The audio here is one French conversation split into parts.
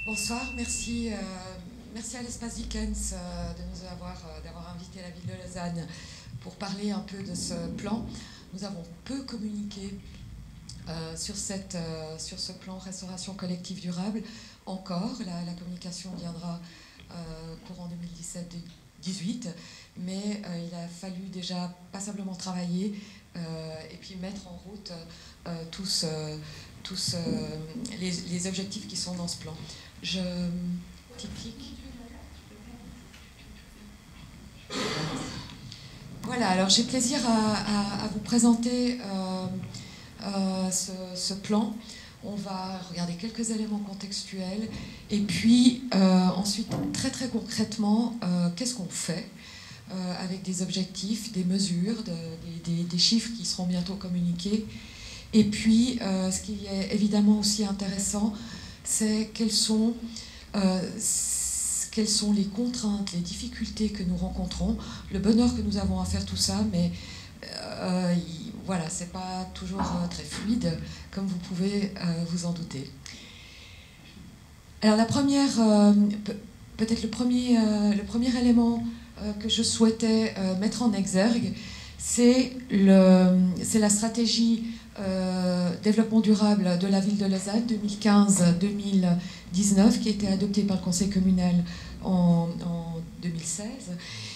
Bonsoir, merci, merci à l'Espace Dickens de nous d'avoir invité la ville de Lausanne pour parler un peu de ce plan. Nous avons peu communiqué sur ce plan restauration collective durable encore. La communication viendra courant 2017-18, mais il a fallu déjà passablement travailler et puis mettre en route tous les objectifs qui sont dans ce plan. Voilà, alors j'ai plaisir à vous présenter ce plan. On va regarder quelques éléments contextuels et puis ensuite, très très concrètement, qu'est-ce qu'on fait avec des objectifs, des mesures, des chiffres qui seront bientôt communiqués. Et puis, ce qui est évidemment aussi intéressant, c'est quelles sont les contraintes, les difficultés que nous rencontrons, le bonheur que nous avons à faire tout ça, mais voilà, c'est pas toujours très fluide, comme vous pouvez vous en douter. Alors la première, peut-être le premier élément que je souhaitais mettre en exergue, c'est la stratégie développement durable de la ville de Lausanne 2015-2019 qui a été adoptée par le conseil communal en 2016.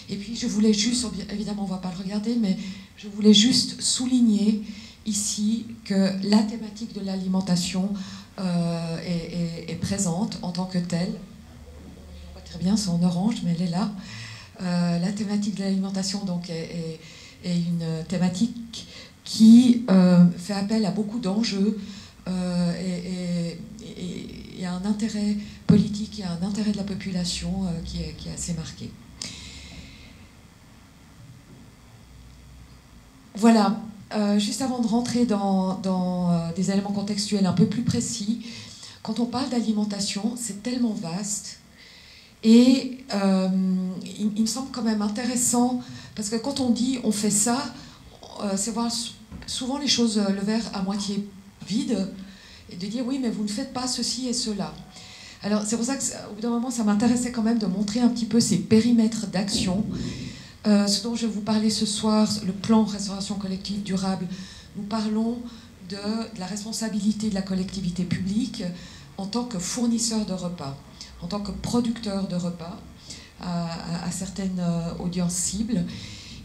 Et puis je voulais juste, évidemment on ne va pas le regarder, mais je voulais juste souligner ici que la thématique de l'alimentation est présente en tant que telle. On voit très bien, c'est en orange, mais elle est là. La thématique de l'alimentation donc est une thématique qui fait appel à beaucoup d'enjeux et à un intérêt politique et à un intérêt de la population qui est assez marqué. Voilà, juste avant de rentrer dans des éléments contextuels un peu plus précis, quand on parle d'alimentation, c'est tellement vaste et il me semble quand même intéressant parce que quand on dit on fait ça, c'est voir souvent les choses, le verre à moitié vide, et de dire oui, mais vous ne faites pas ceci et cela. Alors c'est pour ça qu'au bout d'un moment, ça m'intéressait quand même de montrer un petit peu ces périmètres d'action. Ce dont je vais vous parler ce soir, le plan restauration collective durable, nous parlons de la responsabilité de la collectivité publique en tant que fournisseur de repas, en tant que producteur de repas à certaines audiences cibles.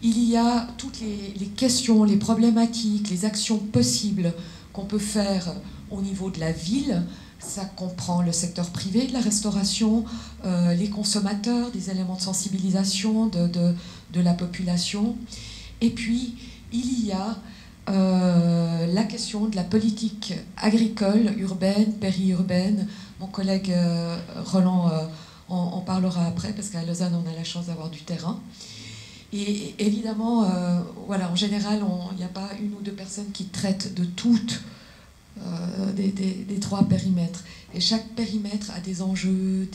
Il y a toutes les questions, les problématiques, les actions possibles qu'on peut faire au niveau de la ville. Ça comprend le secteur privé de la restauration, les consommateurs, des éléments de sensibilisation de la population. Et puis, il y a la question de la politique agricole, urbaine, périurbaine. Mon collègue Roland en parlera après, parce qu'à Lausanne, on a la chance d'avoir du terrain. Et évidemment, voilà, en général, il n'y a pas une ou deux personnes qui traitent de toutes des trois périmètres. Et chaque périmètre a des enjeux,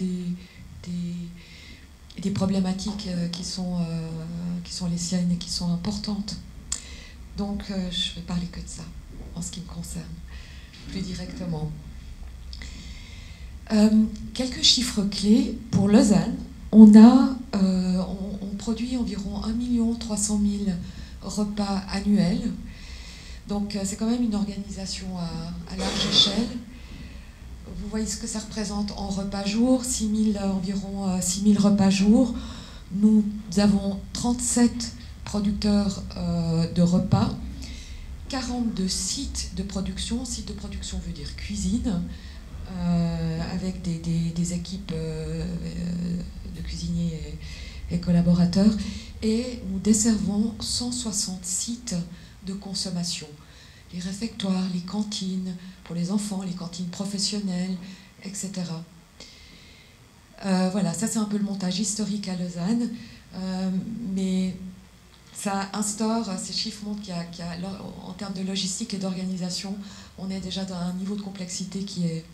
des problématiques qui sont les siennes et qui sont importantes. Donc, je vais parler que de ça, en ce qui me concerne, plus directement. Quelques chiffres clés pour Lausanne. On produit environ 1 300 000 repas annuels. Donc c'est quand même une organisation à large échelle. Vous voyez ce que ça représente en repas jour, environ 6 000 repas jour. Nous avons 37 producteurs de repas, 42 sites de production. Site de production veut dire cuisine, avec des équipes de cuisiniers et collaborateurs. Et nous desservons 160 sites de consommation. Les réfectoires, les cantines pour les enfants, les cantines professionnelles, etc. Voilà, ça c'est un peu le montage historique à Lausanne, mais ça instaure, ces chiffres montrent en termes de logistique et d'organisation, on est déjà dans un niveau de complexité qui est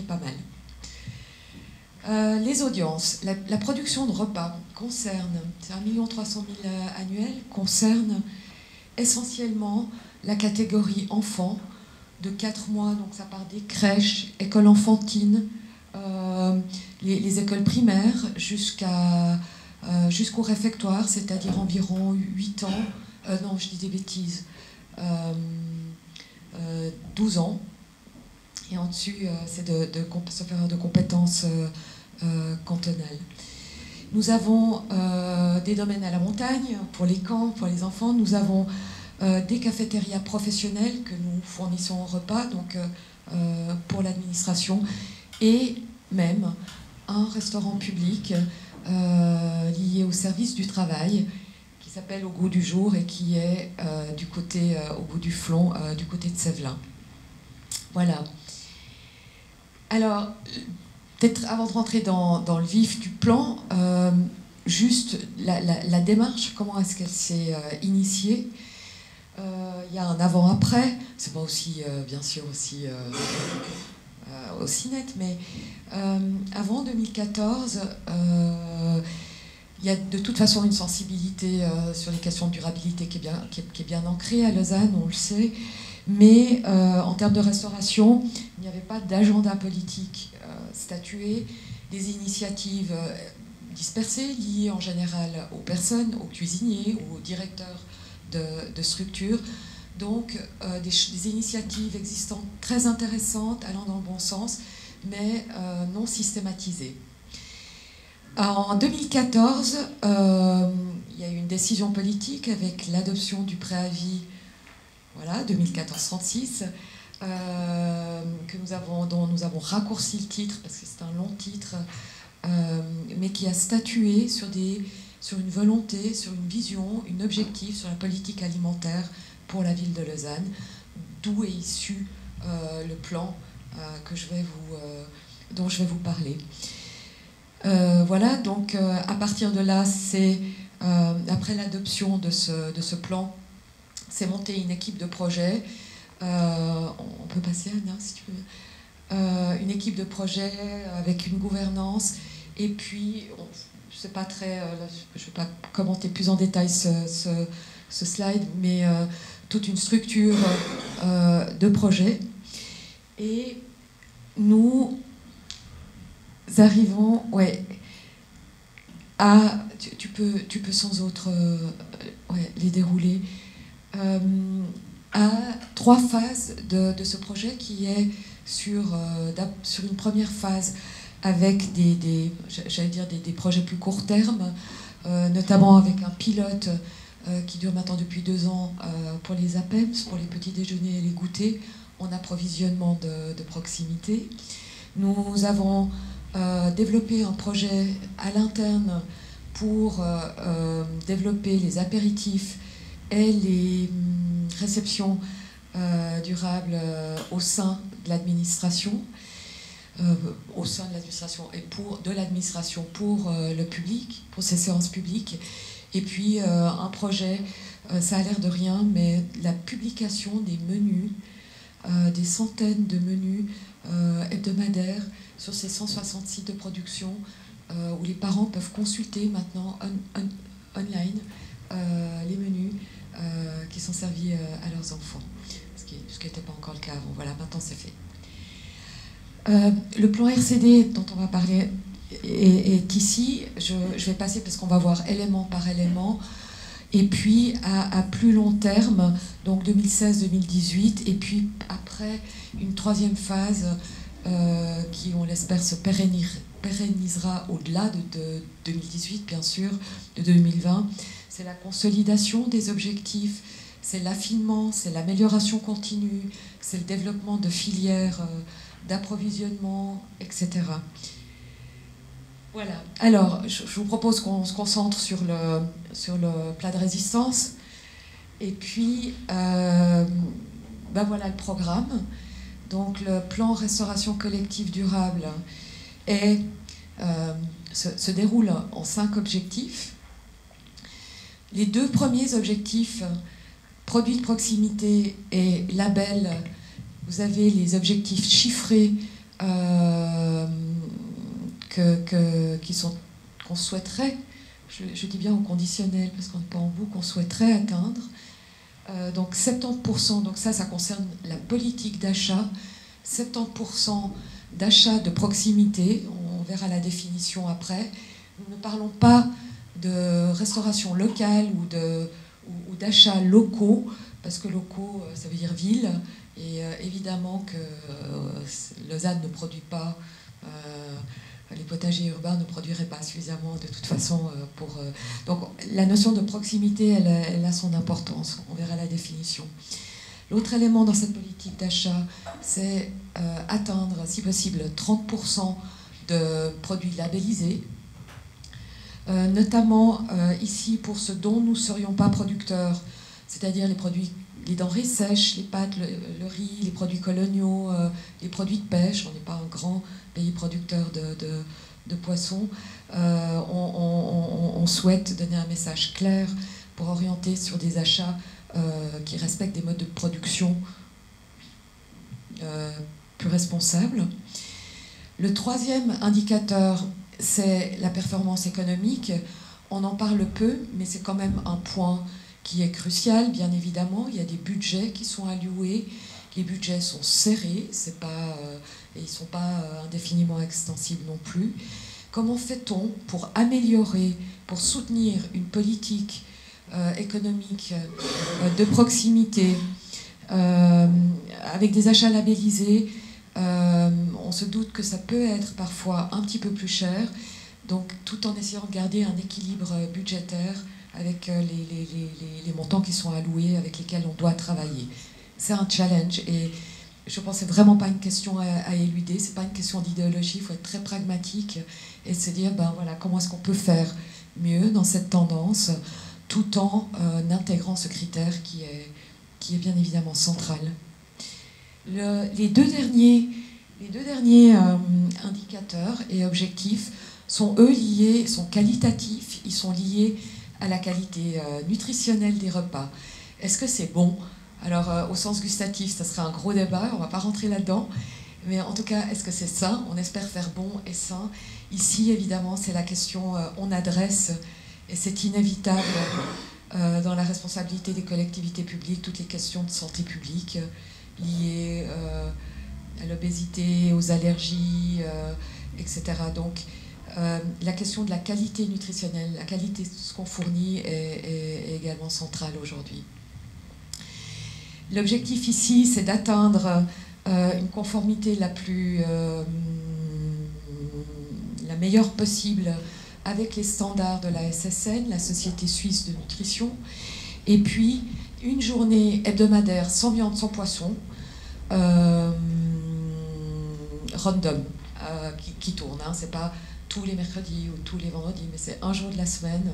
pas mal. Les audiences, la production de repas concerne, c'est 1 300 000 annuels, concerne essentiellement la catégorie enfants, de 4 mois, donc ça part des crèches, écoles enfantines, les écoles primaires, jusqu'au réfectoire, c'est-à-dire environ 8 ans, non, je dis des bêtises, 12 ans. Et ensuite, c'est se faire de compétences cantonales. Nous avons des domaines à la montagne, pour les camps, pour les enfants. Nous avons des cafétérias professionnelles que nous fournissons en repas, donc pour l'administration, et même un restaurant public lié au service du travail, qui s'appelle Au goût du jour et qui est du côté, au bout du Flon, du côté de Sévelin. Voilà. Alors, peut-être avant de rentrer dans le vif du plan, juste la démarche, comment est-ce qu'elle s'est initiée. Il y a un avant-après, c'est pas aussi, bien sûr, aussi net, mais avant 2014, il y a de toute façon une sensibilité sur les questions de durabilité qui est bien ancrée à Lausanne, on le sait, mais en termes de restauration, il n'y avait pas d'agenda politique statué, des initiatives dispersées, liées en général aux personnes, aux cuisiniers, aux directeurs de structures. Donc des initiatives existantes très intéressantes, allant dans le bon sens, mais non systématisées. En 2014, il y a eu une décision politique avec l'adoption du préavis, voilà, 2014-36, dont nous avons raccourci le titre, parce que c'est un long titre, mais qui a statué sur une volonté, sur une vision, un objectif sur la politique alimentaire pour la ville de Lausanne, d'où est issu le plan dont je vais vous parler. Voilà, donc à partir de là, après l'adoption de ce plan, c'est monté une équipe de projet. On peut passer, Anna, si tu veux. Une équipe de projet avec une gouvernance, et puis, je ne vais pas commenter plus en détail ce slide, mais toute une structure de projet. Et nous arrivons, à... Tu peux sans autre les dérouler. À 3 phases de ce projet, qui est sur une première phase avec des projets plus court terme, notamment avec un pilote qui dure maintenant depuis 2 ans pour les APEMS, pour les petits déjeuners et les goûters, en approvisionnement de proximité. Nous avons développé un projet à l'interne pour développer les apéritifs et les réceptions durables au sein de l'administration, et de l'administration pour le public, pour ces séances publiques. Et puis un projet, ça a l'air de rien, mais la publication des menus, des centaines de menus hebdomadaires sur ces 160 sites de production, où les parents peuvent consulter maintenant online les menus qui sont servis à leurs enfants, ce qui n'était pas encore le cas avant. Voilà, maintenant c'est fait. Le plan RCD dont on va parler est ici. Je vais passer parce qu'on va voir élément par élément. Et puis à plus long terme, donc 2016-2018, et puis après une 3e phase qui, on l'espère, se pérennisera au-delà de 2018, bien sûr, de 2020. C'est la consolidation des objectifs, c'est l'affinement, c'est l'amélioration continue, c'est le développement de filières d'approvisionnement, etc. Voilà. Alors, je vous propose qu'on se concentre sur le plat de résistance. Et puis, voilà le programme. Donc, le plan restauration collective durable se déroule en 5 objectifs. Les 2 premiers objectifs, produits de proximité et label, vous avez les objectifs chiffrés qu'on souhaiterait, je dis bien au conditionnel parce qu'on n'est pas en bout, qu'on souhaiterait atteindre donc 70%, donc ça concerne la politique d'achat, 70% d'achats de proximité, on verra la définition après. Nous ne parlons pas de restauration locale ou d'achats locaux, parce que locaux, ça veut dire ville, et évidemment que Lausanne ne produit pas, les potagers urbains ne produiraient pas suffisamment de toute façon pour... donc la notion de proximité, elle a son importance, on verra la définition. L'autre élément dans cette politique d'achat, c'est atteindre, si possible, 30% de produits labellisés, notamment ici pour ce dont nous ne serions pas producteurs, c'est-à-dire les denrées sèches, les pâtes, le riz, les produits coloniaux, les produits de pêche. On n'est pas un grand pays producteur de poissons. On souhaite donner un message clair pour orienter sur des achats qui respectent des modes de production plus responsables. Le troisième indicateur, c'est la performance économique. On en parle peu, mais c'est quand même un point qui est crucial, bien évidemment. Il y a des budgets qui sont alloués. Les budgets sont serrés, et ils ne sont pas indéfiniment extensibles non plus. Comment fait-on pour améliorer, pour soutenir une politique économique de proximité avec des achats labellisés? On se doute que ça peut être parfois un petit peu plus cher, donc tout en essayant de garder un équilibre budgétaire avec les montants qui sont alloués, avec lesquels on doit travailler. C'est un challenge et je pense que c'est vraiment pas une question à éluder, c'est pas une question d'idéologie, il faut être très pragmatique et se dire voilà, comment est-ce qu'on peut faire mieux dans cette tendance tout en intégrant ce critère qui est bien évidemment central. Les deux derniers indicateurs et objectifs sont eux liés, sont qualitatifs, ils sont liés à la qualité nutritionnelle des repas. Est-ce que c'est bon? Alors au sens gustatif, ça serait un gros débat, on ne va pas rentrer là-dedans, mais en tout cas, est-ce que c'est sain? On espère faire bon et sain. Ici, évidemment, c'est la question on adresse, et c'est inévitable dans la responsabilité des collectivités publiques, toutes les questions de santé publique liées à l'obésité, aux allergies, etc. Donc, la question de la qualité nutritionnelle, la qualité de ce qu'on fournit est également centrale aujourd'hui. L'objectif ici, c'est d'atteindre une conformité la meilleure possible avec les standards de la SSN, la Société Suisse de Nutrition, et puis une journée hebdomadaire sans viande, sans poisson, random, qui tourne. Hein, c'est pas tous les mercredis ou tous les vendredis, mais c'est un jour de la semaine,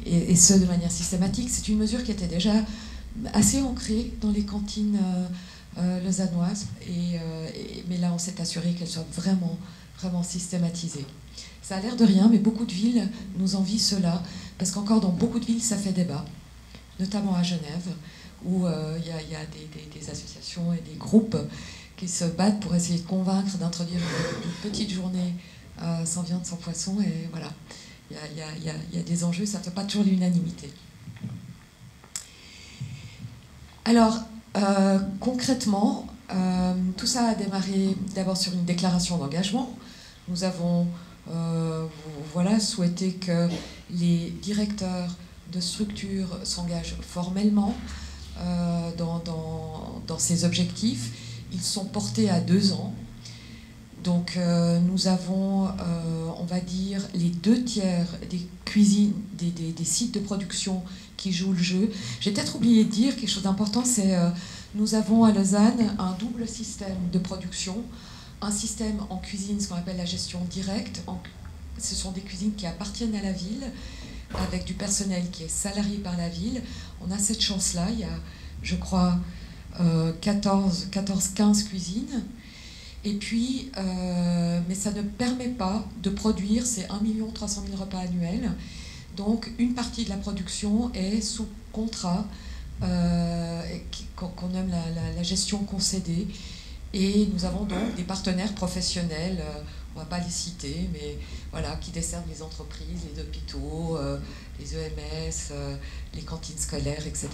et ce de manière systématique. C'est une mesure qui était déjà assez ancrée dans les cantines lausannoises, mais là on s'est assuré qu'elle soit vraiment systématisée. Ça a l'air de rien, mais beaucoup de villes nous envient cela, parce qu'encore dans beaucoup de villes ça fait débat, notamment à Genève, où il y a des associations et des groupes qui se battent pour essayer de convaincre d'introduire une petite journée sans viande, sans poisson, et voilà, il y a des enjeux, ça ne fait pas toujours l'unanimité. Alors, concrètement, tout ça a démarré d'abord sur une déclaration d'engagement. Nous avons souhaité que les directeurs de structures s'engagent formellement dans ces objectifs. Ils sont portés à 2 ans. Donc nous avons, on va dire, les 2/3 des cuisines, des sites de production qui jouent le jeu. J'ai peut-être oublié de dire quelque chose d'important, c'est nous avons à Lausanne un double système de production. Un système en cuisine, ce qu'on appelle la gestion directe. Ce sont des cuisines qui appartiennent à la ville, avec du personnel qui est salarié par la ville. On a cette chance-là, il y a, je crois, 15 cuisines. Et puis, mais ça ne permet pas de produire ces 1 300 000 repas annuels. Donc, une partie de la production est sous contrat, qu'on nomme la gestion concédée. Et nous avons donc des partenaires professionnels, on ne va pas les citer, mais voilà, qui desservent les entreprises, les hôpitaux, les EMS, les cantines scolaires, etc.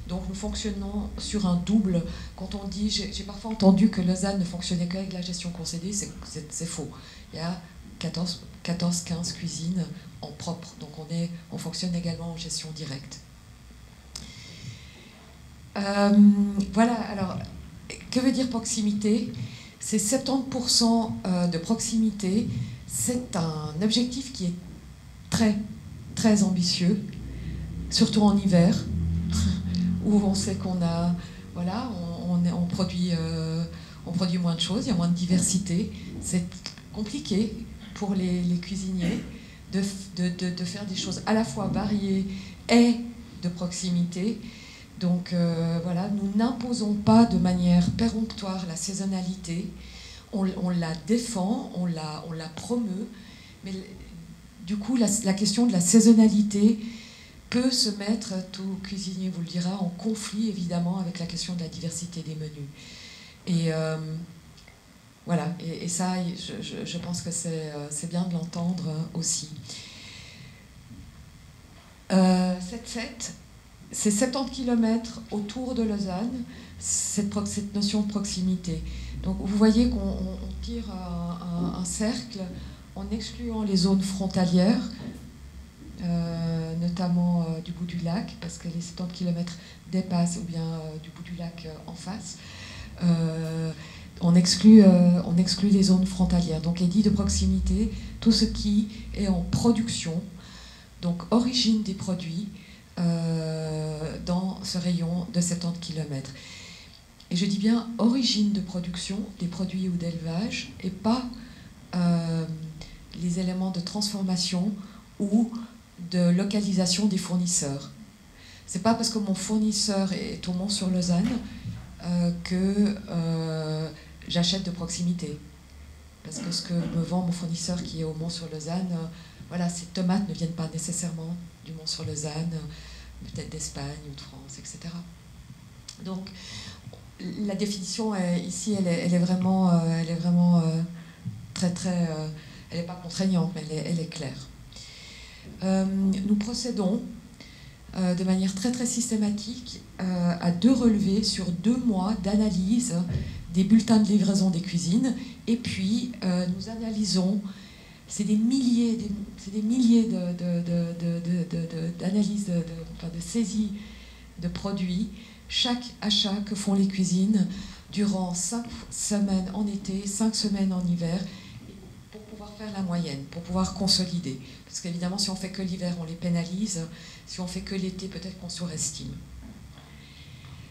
Donc nous fonctionnons sur un double. Quand on dit, j'ai parfois entendu que Lausanne ne fonctionnait qu'avec la gestion concédée, c'est faux. Il y a 14-15 cuisines en propre, donc on fonctionne également en gestion directe. Voilà, alors, que veut dire proximité? C'est 70% de proximité. C'est un objectif qui est très, très ambitieux, surtout en hiver, où on sait qu'on a, voilà, on produit moins de choses, il y a moins de diversité. C'est compliqué pour les cuisiniers de faire des choses à la fois variées et de proximité. Donc voilà, nous n'imposons pas de manière péremptoire la saisonnalité. On la défend, on la promeut, mais du coup la question de la saisonnalité peut se mettre, tout cuisinier vous le dira, en conflit évidemment avec la question de la diversité des menus. Et voilà, et ça, je pense que c'est bien de l'entendre aussi. 7-7, c'est 70 km autour de Lausanne, cette notion de proximité. Donc vous voyez qu'on tire un cercle en excluant les zones frontalières, notamment du bout du lac, parce que les 70 km dépassent, ou bien du bout du lac en face. On exclut les zones frontalières. Donc, est dit de proximité, tout ce qui est en production, donc origine des produits, dans ce rayon de 70 km. Et je dis bien origine de production des produits ou d'élevage, et pas les éléments de transformation ou de localisation des fournisseurs. C'est pas parce que mon fournisseur est au Mont-sur-Lausanne que j'achète de proximité. Parce que ce que me vend mon fournisseur qui est au Mont-sur-Lausanne, voilà, ces tomates ne viennent pas nécessairement du Mont-sur-Lausanne, peut-être d'Espagne ou de France, etc. Donc, la définition ici, elle est vraiment très, très... elle n'est pas contraignante, mais elle est claire. Nous procédons de manière très très systématique à 2 relevés sur 2 mois d'analyse des bulletins de livraison des cuisines, et puis nous analysons, c'est des milliers d'analyses, de saisies de produits, chaque achat que font les cuisines durant 5 semaines en été, 5 semaines en hiver, pour pouvoir faire la moyenne, pour pouvoir consolider. Parce qu'évidemment, si on fait que l'hiver, on les pénalise. Si on fait que l'été, peut-être qu'on surestime.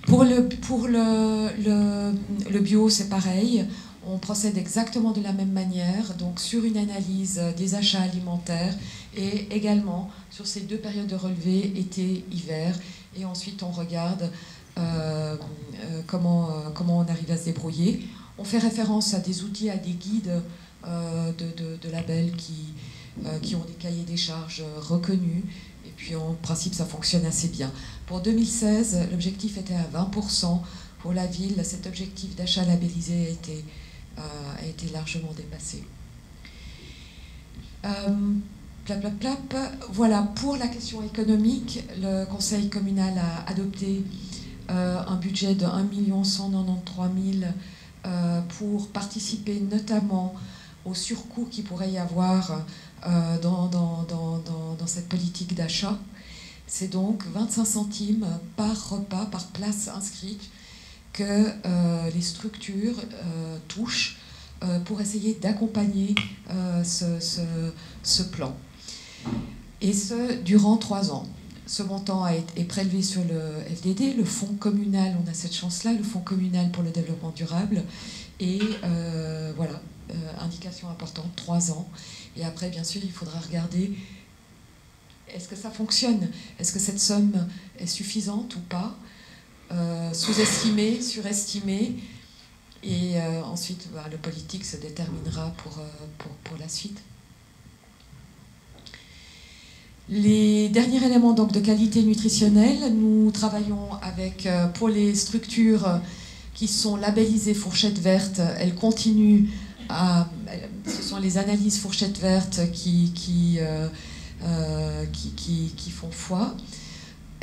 Pour le bio, c'est pareil. On procède exactement de la même manière, donc sur une analyse des achats alimentaires et également sur ces 2 périodes de relevé, été, hiver. Et ensuite, on regarde comment on arrive à se débrouiller. On fait référence à des outils, à des guides de labels qui ont des cahiers des charges reconnus. Et puis en principe, ça fonctionne assez bien. Pour 2016, l'objectif était à 20%. Pour la ville, cet objectif d'achat labellisé a été largement dépassé. Voilà, pour la question économique, le Conseil communal a adopté un budget de 1 193 000 pour participer notamment au surcoût qu'il pourrait y avoir dans cette politique d'achat. C'est donc 25 centimes par repas, par place inscrite que les structures touchent pour essayer d'accompagner ce plan. Et ce, durant 3 ans. Ce montant est prélevé sur le FDD, le fonds communal, on a cette chance-là, le fonds communal pour le développement durable. Et voilà, indication importante, 3 ans. Et après, bien sûr, il faudra regarder, est-ce que ça fonctionne? Est-ce que cette somme est suffisante ou pas? Sous-estimée, surestimée? Et ensuite, le politique se déterminera pour la suite. Les derniers éléments donc, de qualité nutritionnelle, nous travaillons avec, pour les structures qui sont labellisées fourchette verte, elles continuent ce sont les analyses fourchette verte qui qui font foi.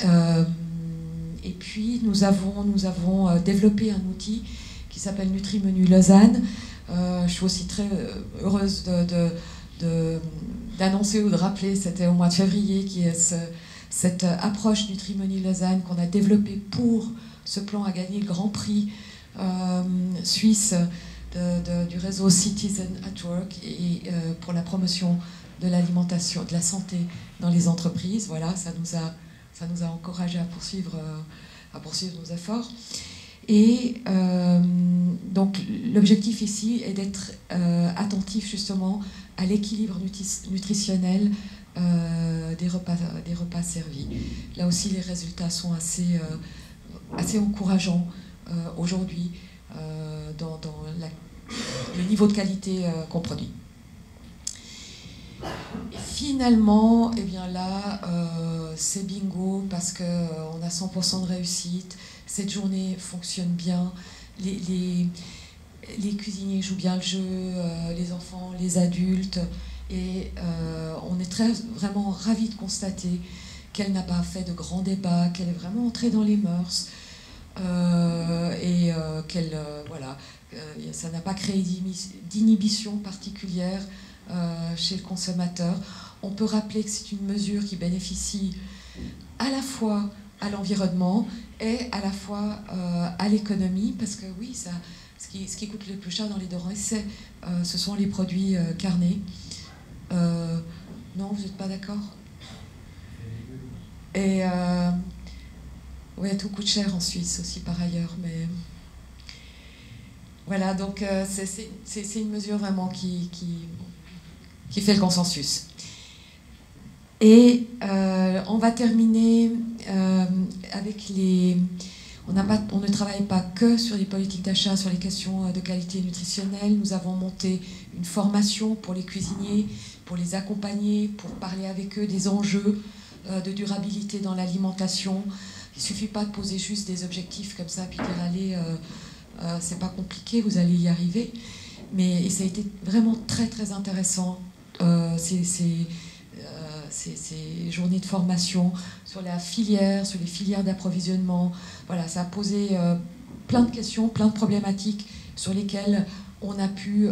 Et puis nous avons développé un outil qui s'appelle Nutri-Menu Lausanne. Je suis aussi très heureuse d'annoncer ou de rappeler, c'était au mois de février, qui est cette approche Nutri-Menu Lausanne qu'on a développée pour ce plan, a gagné le Grand Prix suisse du réseau Citizen at Work et pour la promotion de l'alimentation, de la santé dans les entreprises. Voilà, ça nous a encouragés à poursuivre nos efforts. Et donc l'objectif ici est d'être attentif justement à l'équilibre nutritionnel des repas servis. Là aussi, les résultats sont assez encourageants aujourd'hui dans le niveau de qualité qu'on produit. Et finalement, eh bien là, c'est bingo parce qu'on a 100% de réussite. Cette journée fonctionne bien. Les cuisiniers jouent bien le jeu, les enfants, les adultes. Et on est vraiment ravis de constater qu'elle n'a pas fait de grands débats, qu'elle est vraiment entrée dans les mœurs. Qu'elle, voilà, ça n'a pas créé d'inhibition particulière chez le consommateur. On peut rappeler que c'est une mesure qui bénéficie à la fois à l'environnement et à la fois à l'économie, parce que oui, ce qui coûte le plus cher dans les denrées, ce sont les produits carnés. Non, vous n'êtes pas d'accord? Et ouais, tout coûte cher en Suisse aussi par ailleurs, mais voilà, donc c'est une mesure vraiment qui fait le consensus. Et on va terminer avec on ne travaille pas que sur les politiques d'achat, sur les questions de qualité nutritionnelle. Nous avons monté une formation pour les cuisiniers, pour les accompagner, pour parler avec eux des enjeux de durabilité dans l'alimentation. Il ne suffit pas de poser juste des objectifs comme ça, puis dire allez, c'est pas compliqué, vous allez y arriver. Et ça a été vraiment très très intéressant, ces journées de formation sur la filière, sur les filières d'approvisionnement. Voilà, ça a posé plein de questions, plein de problématiques sur lesquelles on a pu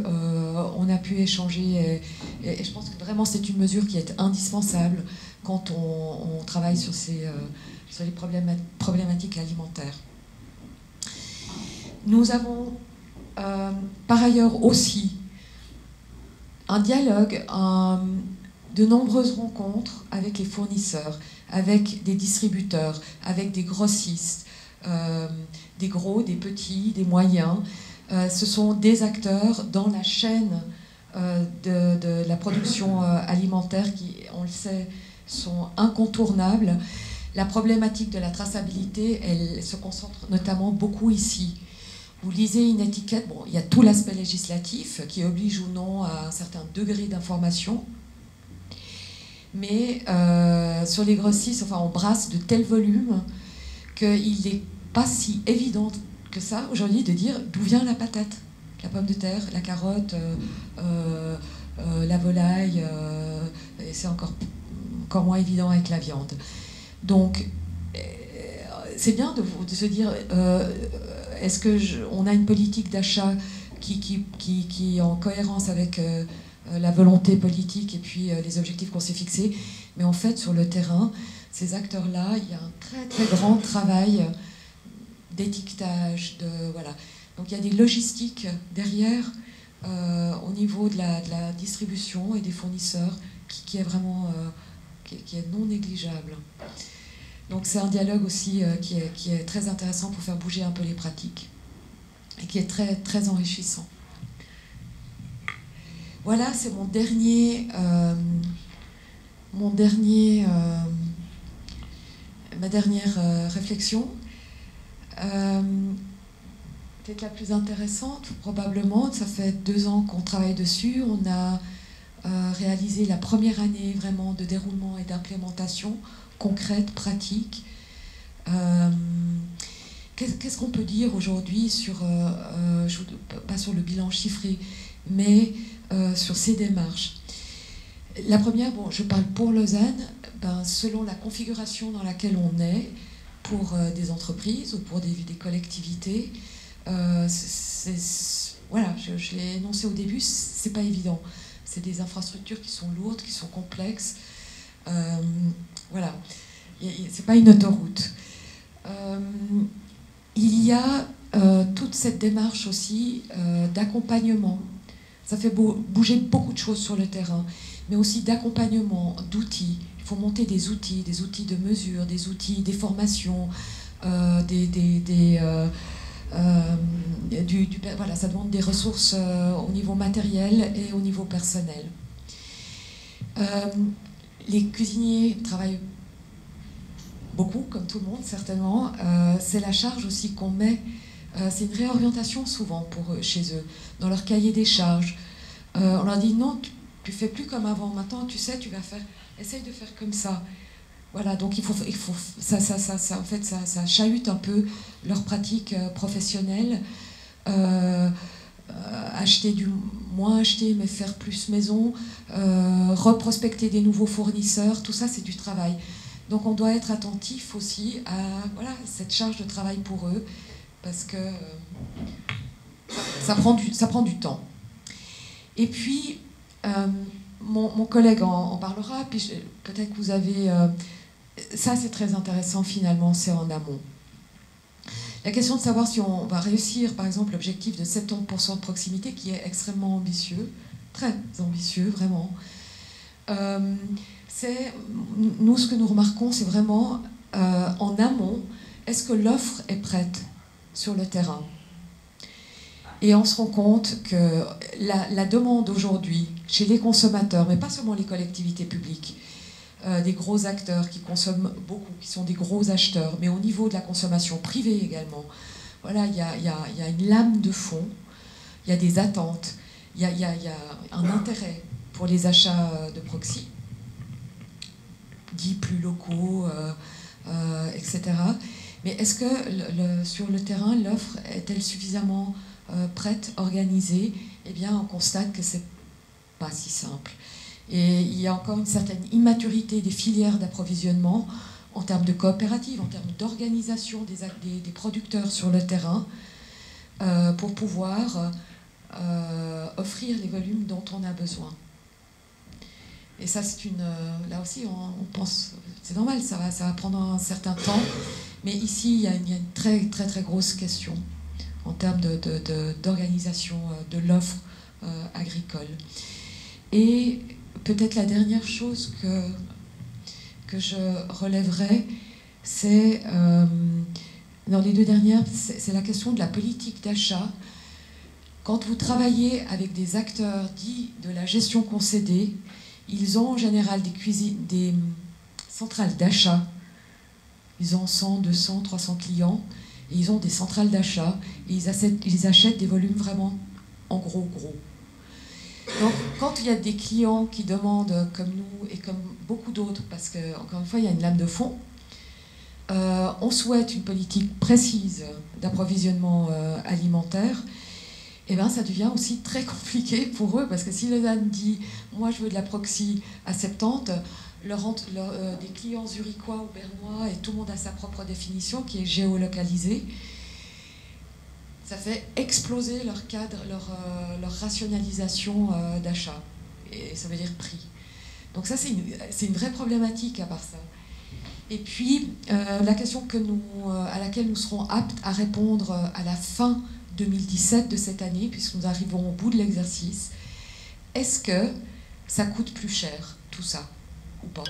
échanger. Et je pense que vraiment c'est une mesure qui est indispensable quand on travaille sur les problématiques alimentaires. Nous avons par ailleurs aussi un dialogue, de nombreuses rencontres avec les fournisseurs, avec des distributeurs, avec des grossistes, des gros, des petits, des moyens. Ce sont des acteurs dans la chaîne de la production alimentaire qui, on le sait, sont incontournables. La problématique de la traçabilité, elle se concentre notamment beaucoup ici. Vous lisez une étiquette, bon, il y a tout l'aspect législatif qui oblige ou non à un certain degré d'information. Mais sur les grossistes, enfin, on brasse de tels volumes qu'il n'est pas si évident que ça aujourd'hui de dire d'où vient la patate, la pomme de terre, la carotte, la volaille, et c'est encore moins évident avec la viande. Donc, c'est bien de se dire, est-ce qu'on a une politique d'achat qui est en cohérence avec la volonté politique et puis les objectifs qu'on s'est fixés. Mais en fait, sur le terrain, ces acteurs-là, il y a un très très grand travail d'étiquetage, voilà. Donc il y a des logistiques derrière au niveau de la distribution et des fournisseurs qui est vraiment qui est non négligeable. Donc c'est un dialogue aussi qui est très intéressant pour faire bouger un peu les pratiques et qui est très très enrichissant. Voilà, c'est ma dernière réflexion. Peut-être la plus intéressante, probablement. Ça fait 2 ans qu'on travaille dessus. On a réalisé la première année vraiment de déroulement et d'implémentation concrète, pratique. Qu'est-ce qu'on peut dire aujourd'hui pas sur le bilan chiffré, mais sur ces démarches? La première, bon, je parle pour Lausanne, ben, selon la configuration dans laquelle on est, pour des entreprises ou pour des collectivités, voilà, je l'ai énoncé au début, c'est pas évident. C'est des infrastructures qui sont lourdes, qui sont complexes. Voilà, c'est pas une autoroute. Il y a toute cette démarche aussi d'accompagnement. Ça fait bouger beaucoup de choses sur le terrain, mais aussi d'accompagnement, d'outils. Il faut monter des outils de mesure, des outils, des formations, voilà, ça demande des ressources au niveau matériel et au niveau personnel. Les cuisiniers travaillent beaucoup, comme tout le monde certainement. C'est la charge aussi qu'on met, c'est une réorientation souvent pour eux, chez eux, dans leur cahier des charges. On leur dit non, tu fais plus comme avant, maintenant tu sais, tu vas faire, essaye de faire comme ça. Voilà, donc il faut ça, en fait, ça chahute un peu leur pratique professionnelle. Acheter moins acheter, mais faire plus maison, reprospecter des nouveaux fournisseurs, tout ça c'est du travail. Donc on doit être attentif aussi à voilà, cette charge de travail pour eux, parce que ça prend du temps. Et puis, mon collègue en parlera, puis peut-être que vous avez... ça c'est très intéressant finalement, c'est en amont. La question de savoir si on va réussir, par exemple, l'objectif de 70% de proximité, qui est extrêmement ambitieux, très ambitieux, vraiment. Nous, ce que nous remarquons, c'est vraiment en amont, est-ce que l'offre est prête sur le terrain? Et on se rend compte que la demande aujourd'hui, chez les consommateurs, mais pas seulement les collectivités publiques, des gros acteurs qui consomment beaucoup, qui sont des gros acheteurs, mais au niveau de la consommation privée également. Voilà, il y a une lame de fond, il y a des attentes, il y a un intérêt pour les achats de proxy, dits plus locaux, etc. Mais est-ce que sur le terrain, l'offre est-elle suffisamment prête, organisée? Eh bien, on constate que c'est pas si simple. Et il y a encore une certaine immaturité des filières d'approvisionnement en termes de coopérative, en termes d'organisation des producteurs sur le terrain pour pouvoir offrir les volumes dont on a besoin. Et ça, là aussi, on pense, c'est normal, ça va prendre un certain temps, mais ici, il y a une très, très, très grosse question en termes d'organisation de l'offre agricole. Et peut-être la dernière chose que je relèverai, c'est, dans les deux dernières, c'est la question de la politique d'achat. Quand vous travaillez avec des acteurs dits de la gestion concédée, ils ont en général des centrales d'achat. Ils ont 100, 200, 300 clients, et ils ont des centrales d'achat, et ils achètent des volumes vraiment en gros. Donc, quand il y a des clients qui demandent, comme nous et comme beaucoup d'autres, parce qu'encore une fois, il y a une lame de fond, on souhaite une politique précise d'approvisionnement alimentaire, et bien ça devient aussi très compliqué pour eux, parce que si Lausanne dit « moi je veux de la proxy à 70 », des clients zurichois ou bernois, et tout le monde a sa propre définition qui est géolocalisée, ça fait exploser leur cadre, leur rationalisation d'achat. Et ça veut dire prix. Donc ça, c'est une vraie problématique à part ça. Et puis, la question à laquelle nous serons aptes à répondre à la fin 2017 de cette année, puisque nous arriverons au bout de l'exercice, est-ce que ça coûte plus cher, tout ça, ou pas ?